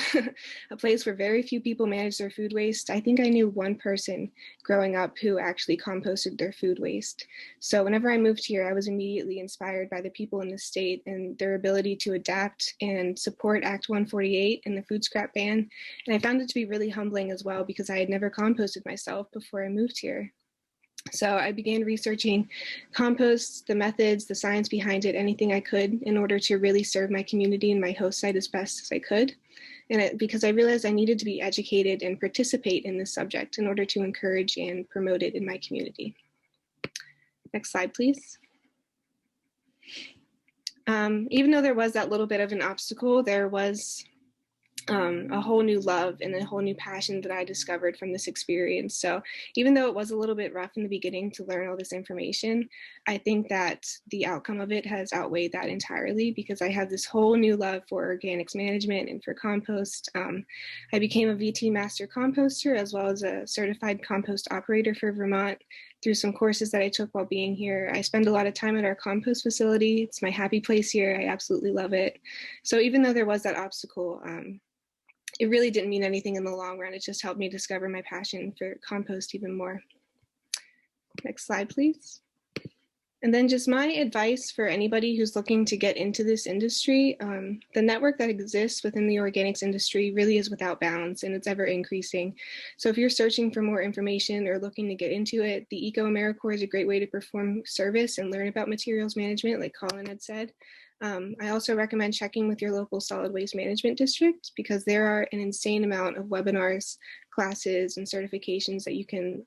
a place where very few people manage their food waste. I think I knew one person growing up who actually composted their food waste. So whenever I moved here, I was immediately inspired by the people in the state and their ability to adapt and support Act 148 and the food scrap ban. And I found it to be really humbling as well because I had never composted myself before I moved here. So I began researching compost, the methods, the science behind it, anything I could in order to really serve my community and my host site as best as I could. And because I realized I needed to be educated and participate in this subject in order to encourage and promote it in my community. Next slide, please. Even though there was that little bit of an obstacle, there was a whole new love and a whole new passion that I discovered from this experience. So even though it was a little bit rough in the beginning to learn all this information, I think that the outcome of it has outweighed that entirely because I have this whole new love for organics management and for compost. I became a VT master composter as well as a certified compost operator for Vermont through some courses that I took while being here. I spend a lot of time at our compost facility. It's my happy place here. I absolutely love it. So even though there was that obstacle, it really didn't mean anything in the long run. It just helped me discover my passion for compost even more. Next slide, please. And then just my advice for anybody who's looking to get into this industry, the network that exists within the organics industry really is without bounds and it's ever increasing. So if you're searching for more information or looking to get into it, the ECO AmeriCorps is a great way to perform service and learn about materials management, like Colin had said. I also recommend checking with your local solid waste management district because there are an insane amount of webinars, classes, and certifications that you can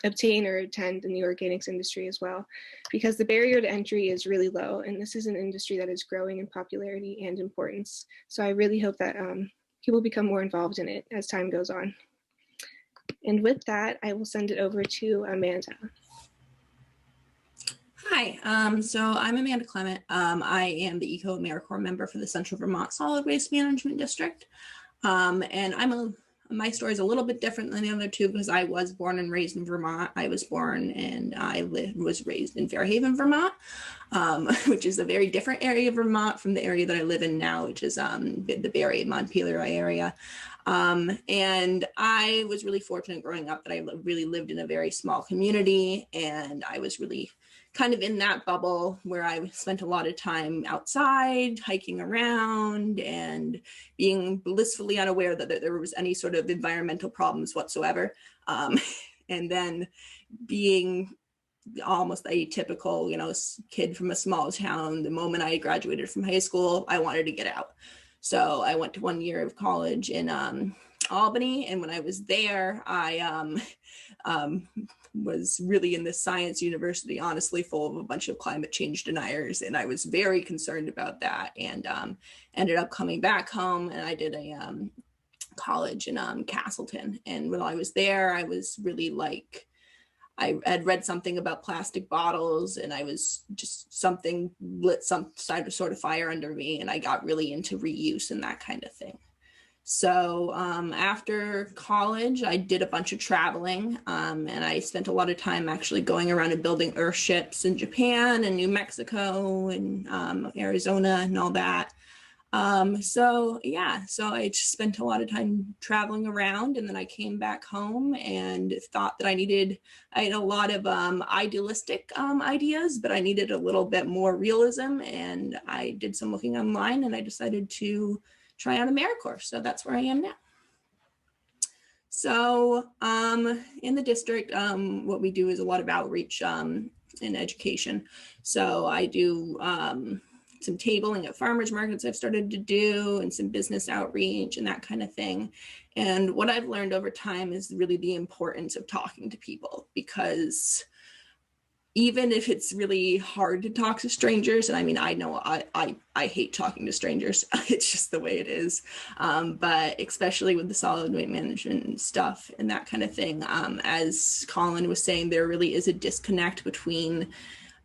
obtain or attend in the organics industry as well, because the barrier to entry is really low, and this is an industry that is growing in popularity and importance. So I really hope that people become more involved in it as time goes on. And with that, I will send it over to Amanda. Hi, so I'm Amanda Clement. I am the ECO AmeriCorps member for the Central Vermont Solid Waste Management District. And my story is a little bit different than the other two because I was born and raised in Vermont. I was born and I was raised in Fairhaven, Vermont, which is a very different area of Vermont from the area that I live in now, which is the Barre, Montpelier area. And I was really fortunate growing up that I really lived in a very small community, and I was really kind of in that bubble where I spent a lot of time outside, hiking around, and being blissfully unaware that there was any sort of environmental problems whatsoever. And then being almost a typical, kid from a small town, the moment I graduated from high school, I wanted to get out. So I went to 1 year of college in Albany, and when I was there, I was really in this science university, honestly, full of a bunch of climate change deniers, and I was very concerned about that, and ended up coming back home, and I did a college in Castleton. And when I was there, I was really like, I had read something about plastic bottles, and I was just something lit some sort of fire under me, and I got really into reuse and that kind of thing. So after college, I did a bunch of traveling, and I spent a lot of time actually going around and building earthships in Japan and New Mexico and Arizona and all that. So I just spent a lot of time traveling around, and then I came back home and thought that I had a lot of idealistic ideas, but I needed a little bit more realism, and I did some looking online, and I decided to try out AmeriCorps. So that's where I am now. So in the district, what we do is a lot of outreach and education. So I do some tabling at farmers markets I've started to do, and some business outreach and that kind of thing. And what I've learned over time is really the importance of talking to people, because even if it's really hard to talk to strangers, and I mean, I know I hate talking to strangers, it's just the way it is, but especially with the solid waste management stuff and that kind of thing, as Colin was saying, there really is a disconnect between,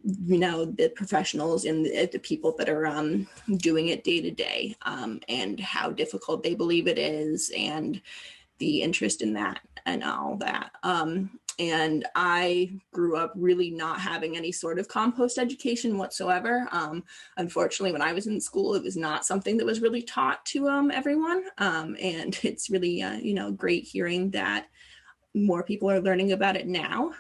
you know, the professionals and the people that are doing it day to day, and how difficult they believe it is, and the interest in that and all that. And I grew up really not having any sort of compost education whatsoever. Unfortunately, when I was in school, it was not something that was really taught to everyone. And it's really, you know, great hearing that more people are learning about it now.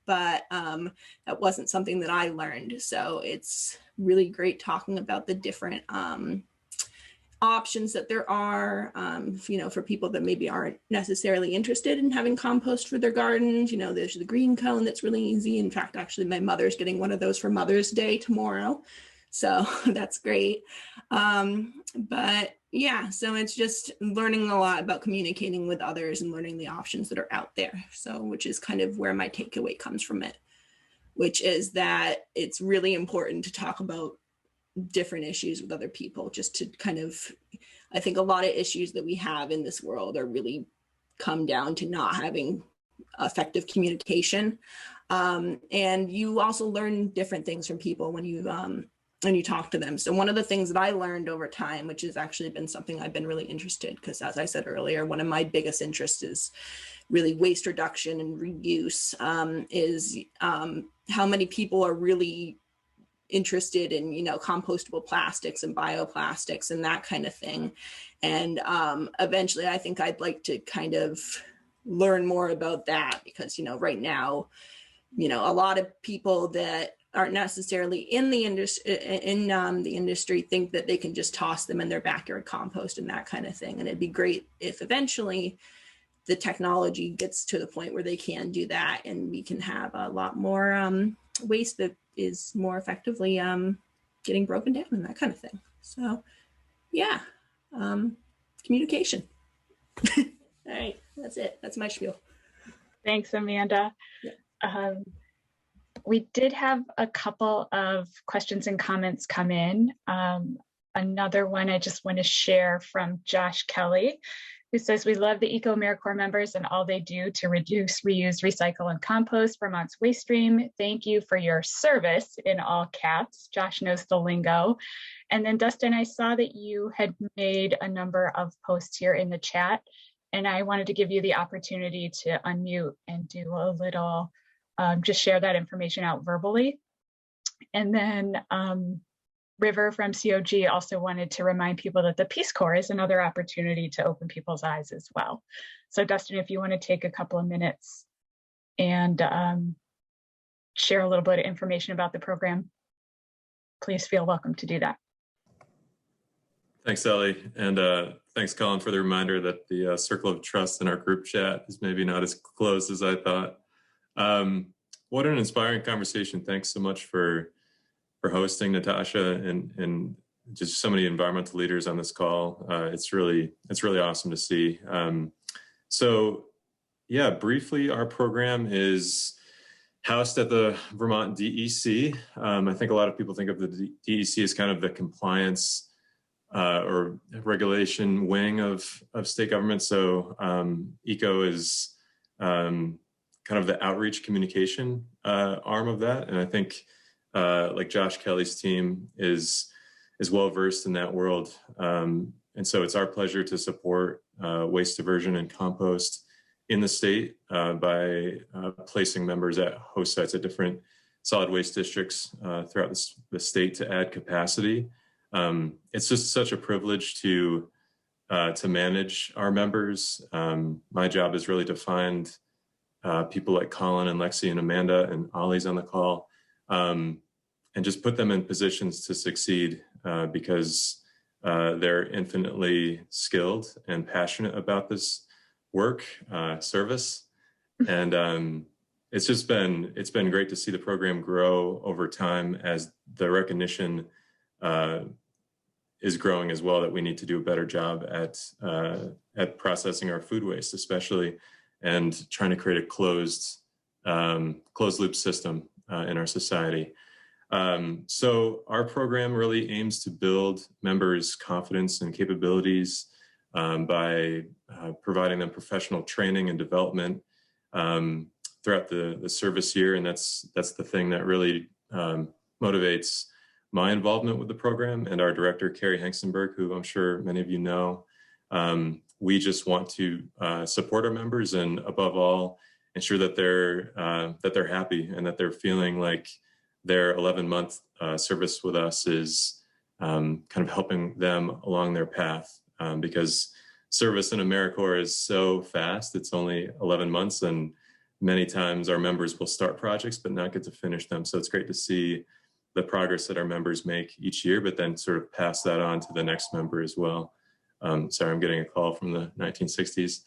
But that wasn't something that I learned. So it's really great talking about the different options that there are, you know, for people that maybe aren't necessarily interested in having compost for their gardens. You know, there's the green cone that's really easy. In fact, actually, my mother's getting one of those for Mother's Day tomorrow. So that's great. But yeah, so it's just learning a lot about communicating with others and learning the options that are out there. So, which is kind of where my takeaway comes from it, which is that it's really important to talk about different issues with other people, just to kind of, I think a lot of issues that we have in this world are really come down to not having effective communication. And you also learn different things from people when you talk to them. So one of the things that I learned over time, which has actually been something I've been really interested, because as I said earlier, one of my biggest interests is really waste reduction and reuse, is how many people are really interested in, you know, compostable plastics and bioplastics and that kind of thing. And eventually I think I'd like to kind of learn more about that, because, you know, right now, you know, a lot of people that aren't necessarily in the industry think that they can just toss them in their backyard compost and that kind of thing. And it'd be great if eventually the technology gets to the point where they can do that, and we can have a lot more waste that is more effectively getting broken down and that kind of thing. So yeah, communication. All right, that's it. That's my spiel. Thanks, Amanda. Yeah. We did have a couple of questions and comments come in. Another one I just want to share from Josh Kelly, who says, "We love the ECO AmeriCorps members and all they do to reduce, reuse, recycle, and compost Vermont's waste stream. Thank you for your service," in all caps. Josh knows the lingo. And then Dustin, I saw that you had made a number of posts here in the chat, and I wanted to give you the opportunity to unmute and do a little, just share that information out verbally. And then River from COG also wanted to remind people that the Peace Corps is another opportunity to open people's eyes as well. So Dustin, if you want to take a couple of minutes and share a little bit of information about the program, please feel welcome to do that. Thanks, Ellie. And thanks, Colin, for the reminder that the circle of trust in our group chat is maybe not as close as I thought. What an inspiring conversation. Thanks so much for hosting, Natasha, and just so many environmental leaders on this call. It's really awesome to see. So yeah, briefly, our program is housed at the Vermont DEC. I think a lot of people think of the DEC as kind of the compliance or regulation wing of state government. So ECO is kind of the outreach communication arm of that. And I think like Josh Kelly's team is well versed in that world. And so it's our pleasure to support waste diversion and compost in the state by placing members at host sites at different solid waste districts throughout the state to add capacity. It's just such a privilege to manage our members. My job is really to find people like Colin and Lexi and Amanda and Ollie's on the call, and just put them in positions to succeed because they're infinitely skilled and passionate about this work, service. And it's been great to see the program grow over time as the recognition is growing as well, that we need to do a better job at processing our food waste, especially, and trying to create a closed loop system in our society. So our program really aims to build members' confidence and capabilities by providing them professional training and development throughout the service year. And that's the thing that really motivates my involvement with the program, and our director, Carrie Hengstenberg, who I'm sure many of you know. We just want to support our members, and above all, ensure that they're happy and that they're feeling like their 11-month service with us is kind of helping them along their path, because service in AmeriCorps is so fast. It's only 11 months, and many times our members will start projects but not get to finish them. So it's great to see the progress that our members make each year, but then sort of pass that on to the next member as well. Sorry, I'm getting a call from the 1960s.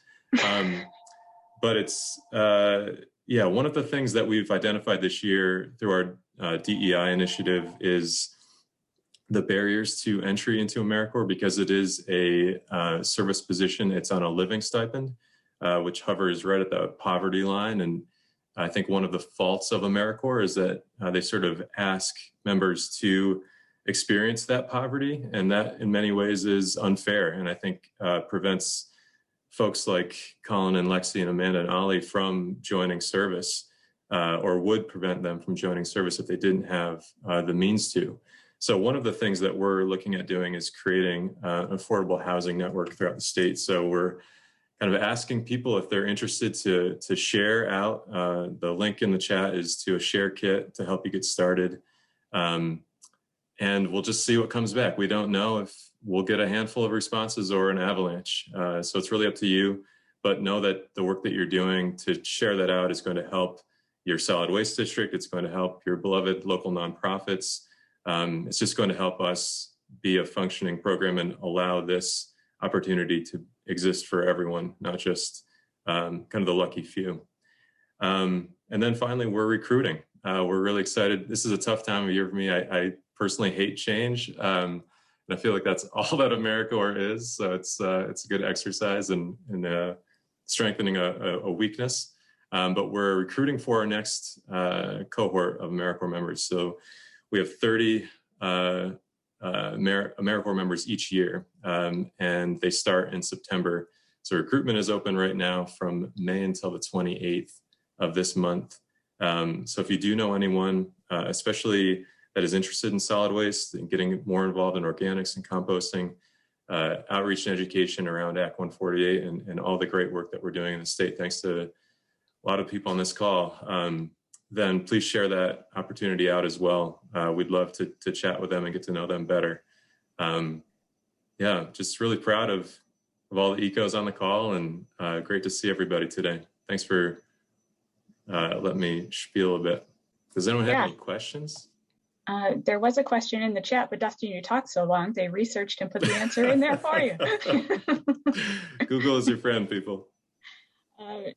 But it's, yeah, one of the things that we've identified this year through our DEI initiative is the barriers to entry into AmeriCorps, because it is a service position. It's on a living stipend, which hovers right at the poverty line. And I think one of the faults of AmeriCorps is that they sort of ask members to experience that poverty, and that in many ways is unfair, and I think prevents folks like Colin and Lexi and Amanda and Ollie from joining service, or would prevent them from joining service if they didn't have the means to. So one of the things that we're looking at doing is creating an affordable housing network throughout the state. So we're kind of asking people if they're interested to share out. The link in the chat is to a share kit to help you get started. And we'll just see what comes back. We don't know if we'll get a handful of responses or an avalanche. So it's really up to you, but know that the work that you're doing to share that out is going to help your solid waste district. It's going to help your beloved local nonprofits. It's just going to help us be a functioning program and allow this opportunity to exist for everyone, not just kind of the lucky few. And then finally, we're recruiting. We're really excited. This is a tough time of year for me. I personally hate change. And I feel like that's all that AmeriCorps is. So it's a good exercise in strengthening a weakness. But we're recruiting for our next cohort of AmeriCorps members. So we have 30 AmeriCorps members each year, and they start in September. So recruitment is open right now from May until the 28th of this month. So if you do know anyone, especially that is interested in solid waste and getting more involved in organics and composting, outreach and education around Act 148 and all the great work that we're doing in the state, thanks to a lot of people on this call, then please share that opportunity out as well. We'd love to chat with them and get to know them better. Yeah, just really proud of all the ecos on the call, and great to see everybody today. Thanks for letting me spiel a bit. Does anyone have any questions? There was a question in the chat, but Dustin, you talked so long, they researched and put the answer in there for you. Google is your friend, people.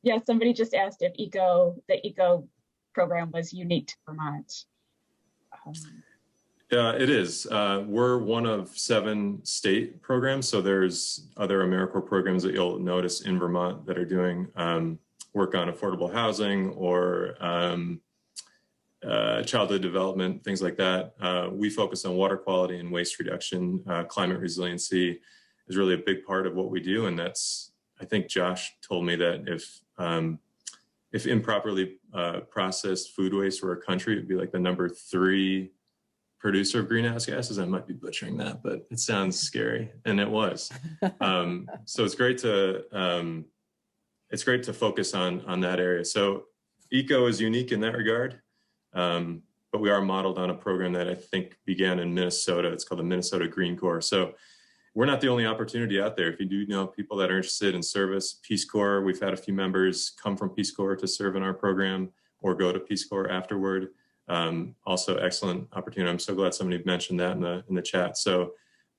Yeah, somebody just asked if the ECO program was unique to Vermont. It is. We're one of 7 state programs, so there's other AmeriCorps programs that you'll notice in Vermont that are doing work on affordable housing or childhood development, things like that. We focus on water quality and waste reduction. Climate resiliency is really a big part of what we do, and that's, I think Josh told me that if improperly processed food waste were a country, it'd be like the number 3 producer of greenhouse gases. I might be butchering that, but it sounds scary, and it was. So it's great to focus on that area. So ECO is unique in that regard, but we are modeled on a program that I think began in Minnesota. It's called the Minnesota Green Corps. So we're not the only opportunity out there. If you do know people that are interested in service, Peace Corps, we've had a few members come from Peace Corps to serve in our program or go to Peace Corps afterward. Also excellent opportunity. I'm so glad somebody mentioned that in the chat. So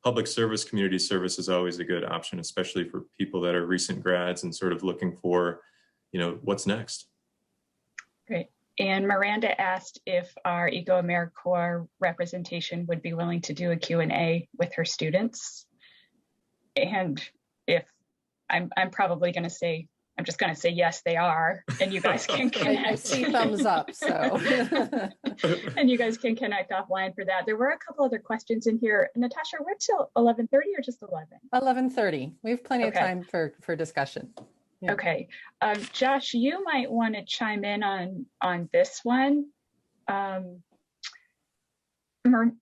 public service, community service is always a good option, especially for people that are recent grads and sort of looking for, what's next. Great. And Miranda asked if our ECO AmeriCorps representation would be willing to do a Q&A with her students. And if I'm probably going to say, I'm just going to say, yes, they are. And you guys can connect. I see thumbs up, so. And you guys can connect offline for that. There were a couple other questions in here. Natasha, we're till 11:30 or just 11? 11:30. We have plenty of time for discussion. Yeah. Okay. Josh, you might want to chime in on this one.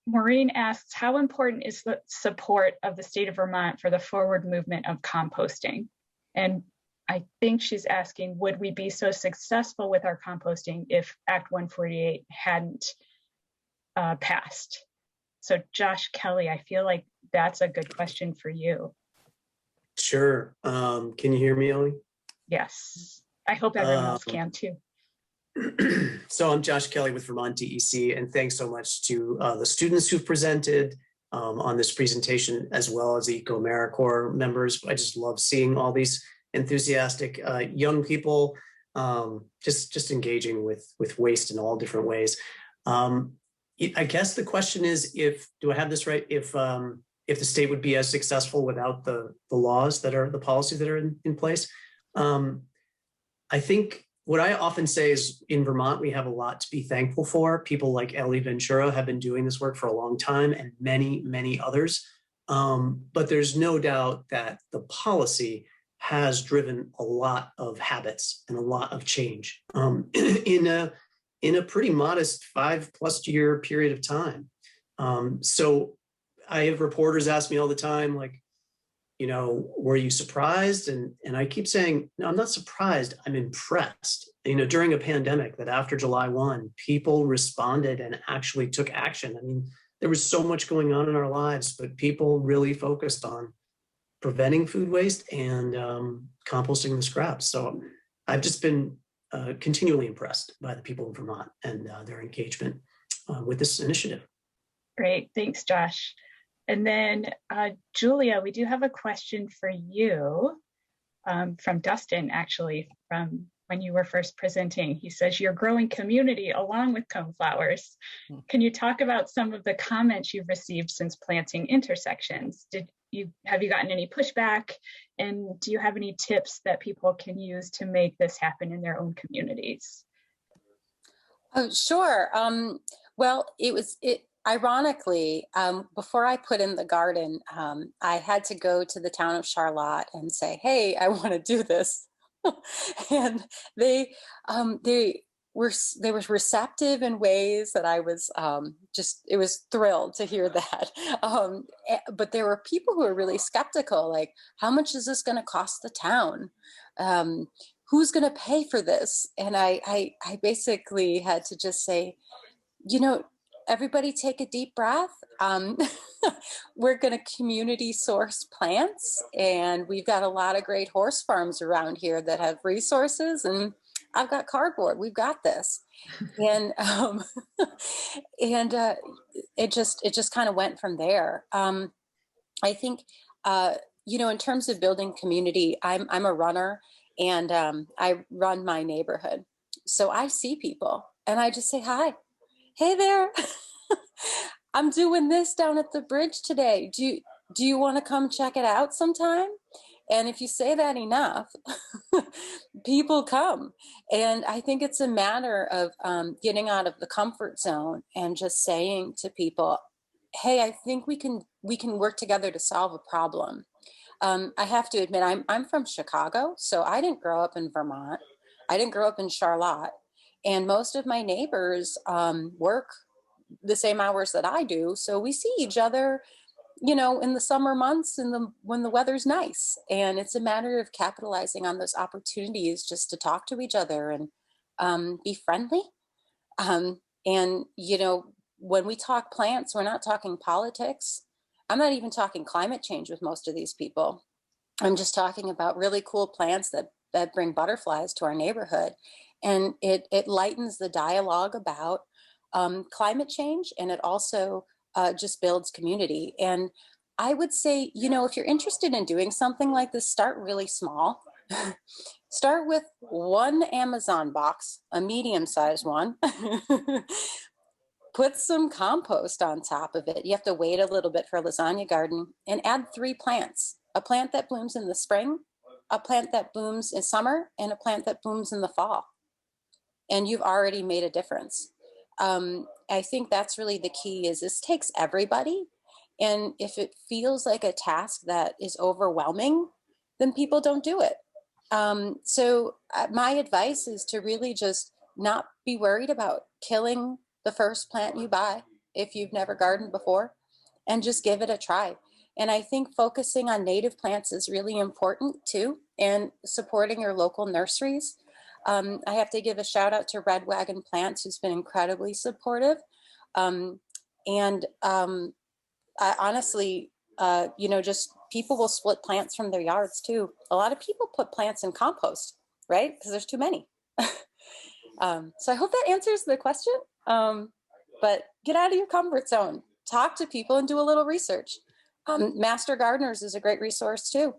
Maureen asks, how important is the support of the state of Vermont for the forward movement of composting? And I think she's asking, would we be so successful with our composting if Act 148 hadn't passed? So Josh Kelly, I feel like that's a good question for you. Sure. Can you hear me, Ellie? Yes. I hope everyone else can too. So I'm Josh Kelly with Vermont DEC, and thanks so much to the students who've presented on this presentation, as well as the ECO AmeriCorps members. I just love seeing all these enthusiastic young people just engaging with waste in all different ways. I guess the question is, do I have this right? If the state would be as successful without the laws that are the policies that are in place. I think what I often say is in Vermont, we have a lot to be thankful for. People like Ellie Ventura have been doing this work for a long time, and many, many others. But there's no doubt that the policy has driven a lot of habits and a lot of change in a pretty modest 5+ year period of time. So I have reporters ask me all the time, like, were you surprised? And I keep saying, no, I'm not surprised. I'm impressed. During a pandemic, that after July 1, people responded and actually took action. I mean, there was so much going on in our lives, but people really focused on preventing food waste and composting the scraps. So I've just been continually impressed by the people of Vermont and their engagement with this initiative. Great, thanks, Josh. And then Julia, we do have a question for you from Dustin, actually, from when you were first presenting. He says, you're growing community along with coneflowers. Can you talk about some of the comments you've received since planting intersections? Have you gotten any pushback? And do you have any tips that people can use to make this happen in their own communities? Oh, sure. Well, ironically, before I put in the garden, I had to go to the town of Charlotte and say, hey, I want to do this. And they were receptive in ways that I was it was thrilled to hear that. But there were people who were really skeptical, like, how much is this going to cost the town? Who's going to pay for this? And I basically had to just say, everybody take a deep breath. We're going to community source plants, and we've got a lot of great horse farms around here that have resources, and I've got cardboard. We've got this. And it just kind of went from there. I think, in terms of building community, I'm a runner, and I run my neighborhood. So I see people and I just say, hi. Hey there, I'm doing this down at the bridge today. Do you want to come check it out sometime? And if you say that enough, people come. And I think it's a matter of getting out of the comfort zone and just saying to people, hey, I think we can work together to solve a problem. I have to admit, I'm from Chicago, so I didn't grow up in Vermont. I didn't grow up in Charlotte. And most of my neighbors work the same hours that I do. So we see each other, in the summer months and when the weather's nice. And it's a matter of capitalizing on those opportunities just to talk to each other and be friendly. And, when we talk plants, we're not talking politics. I'm not even talking climate change with most of these people. I'm just talking about really cool plants that bring butterflies to our neighborhood. And it lightens the dialogue about climate change, and it also just builds community. And I would say, if you're interested in doing something like this, start really small. Start with one Amazon box, a medium-sized one. Put some compost on top of it. You have to wait a little bit for a lasagna garden, and add 3 plants. A plant that blooms in the spring, a plant that blooms in summer, and a plant that blooms in the fall. And you've already made a difference. I think that's really the key. Is this takes everybody. And if it feels like a task that is overwhelming, then people don't do it. So my advice is to really just not be worried about killing the first plant you buy if you've never gardened before, and just give it a try. And I think focusing on native plants is really important too, and supporting your local nurseries. I have to give a shout out to Red Wagon Plants, who's been incredibly supportive. I honestly, just people will split plants from their yards too. A lot of people put plants in compost, right? Because there's too many. So I hope that answers the question. But get out of your comfort zone. Talk to people and do a little research. Master Gardeners is a great resource too.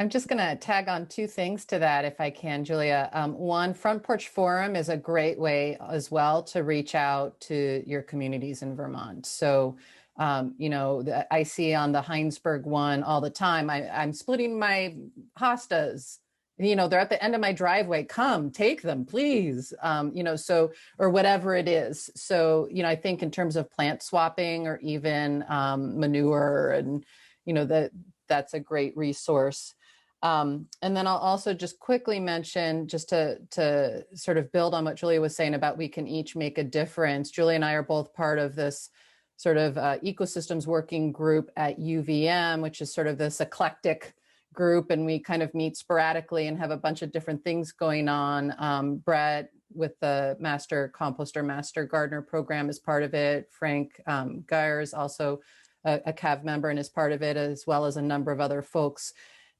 I'm just going to tag on 2 things to that if I can, Julia. One, Front Porch Forum is a great way as well to reach out to your communities in Vermont. So, I see on the Heinsberg one all the time, I'm splitting my hostas. They're at the end of my driveway. Come, take them, please. Or whatever it is. So, I think in terms of plant swapping or even manure, and, that's a great resource. And then I'll also just quickly mention, just to sort of build on what Julia was saying about we can each make a difference. Julia and I are both part of this sort of ecosystems working group at UVM, which is sort of this eclectic group, and we kind of meet sporadically and have a bunch of different things going on. Brett with the Master Composter, Master Gardener program is part of it. Frank Geyer is also a CAV member and is part of it, as well as a number of other folks.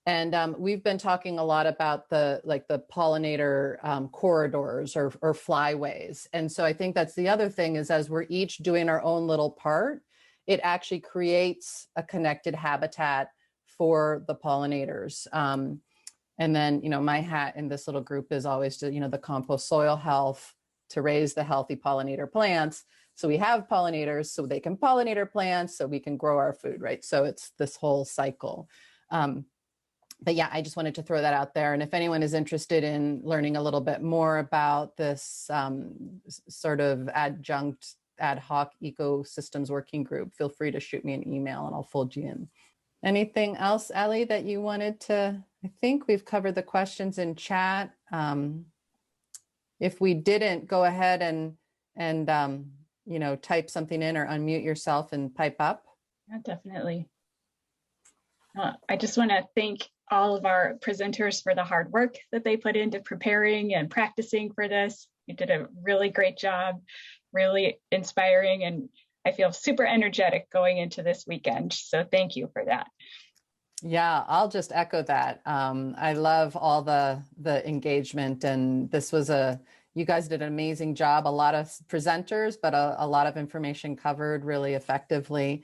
And we've been talking a lot about the pollinator corridors or flyways. And so I think that's the other thing, is as we're each doing our own little part, it actually creates a connected habitat for the pollinators. And then, my hat in this little group is always to, the compost soil health, to raise the healthy pollinator plants. So we have pollinators so they can pollinate our plants so we can grow our food, right? So it's this whole cycle. But yeah, I just wanted to throw that out there. And if anyone is interested in learning a little bit more about this sort of adjunct ad hoc ecosystems working group, feel free to shoot me an email and I'll fold you in. Anything else, Ellie, that you wanted to? I think we've covered the questions in chat. If we didn't, go ahead and type something in or unmute yourself and pipe up. Yeah, definitely. I just want to thank all of our presenters for the hard work that they put into preparing and practicing for this. You did a really great job, really inspiring, and I feel super energetic going into this weekend. So thank you for that. Yeah, I'll just echo that. I love all the engagement, and this was you guys did an amazing job. A lot of presenters, but a lot of information covered really effectively.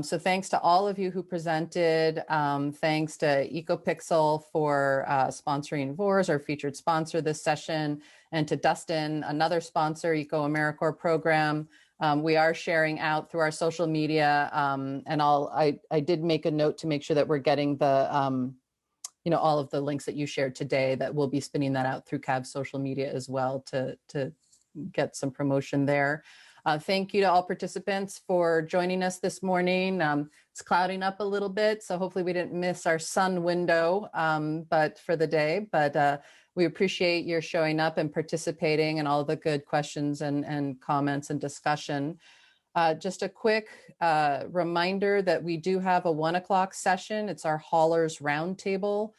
So thanks to all of you who presented. Thanks to EcoPixel for sponsoring VORS, our featured sponsor this session, and to Dustin, another sponsor, ECO AmeriCorps program. We are sharing out through our social media, and I did make a note to make sure that we're getting the all of the links that you shared today, that we'll be spinning that out through CAV's social media as well to get some promotion there. Thank you to all participants for joining us this morning. It's clouding up a little bit, so hopefully we didn't miss our sun window but for the day. But we appreciate your showing up and participating and all the good questions and comments and discussion. Just a quick reminder that we do have a 1 o'clock session. It's our Haulers Roundtable.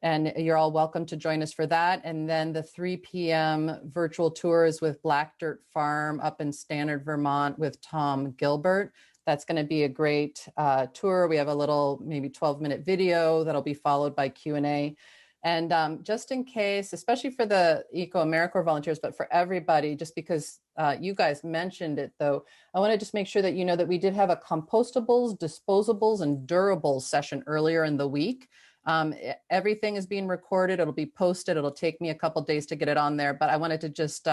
And you're all welcome to join us for that. And then the 3 p.m. virtual tours with Black Dirt Farm up in Stannard, Vermont with Tom Gilbert. That's going to be a great tour. We have a little maybe 12-minute video that'll be followed by Q&A. And just in case, especially for the ECO AmeriCorps volunteers, but for everybody, just because you guys mentioned it though, I want to just make sure that you know that we did have a compostables, disposables, and durables session earlier in the week. Everything is being recorded. It'll be posted. It'll take me a couple days to get it on there, but I wanted to just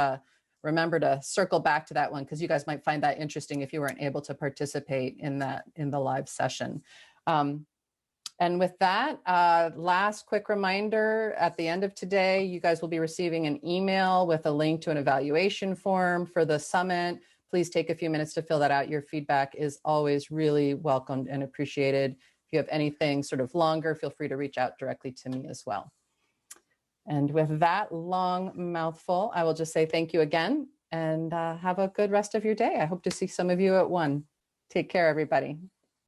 remember to circle back to that one because you guys might find that interesting if you weren't able to participate in the live session. And with that, last quick reminder, at the end of today, you guys will be receiving an email with a link to an evaluation form for the summit. Please take a few minutes to fill that out. Your feedback is always really welcomed and appreciated. If you have anything sort of longer, feel free to reach out directly to me as well. And with that long mouthful, I will just say thank you again and have a good rest of your day. I hope to see some of you at 1. Take care, everybody.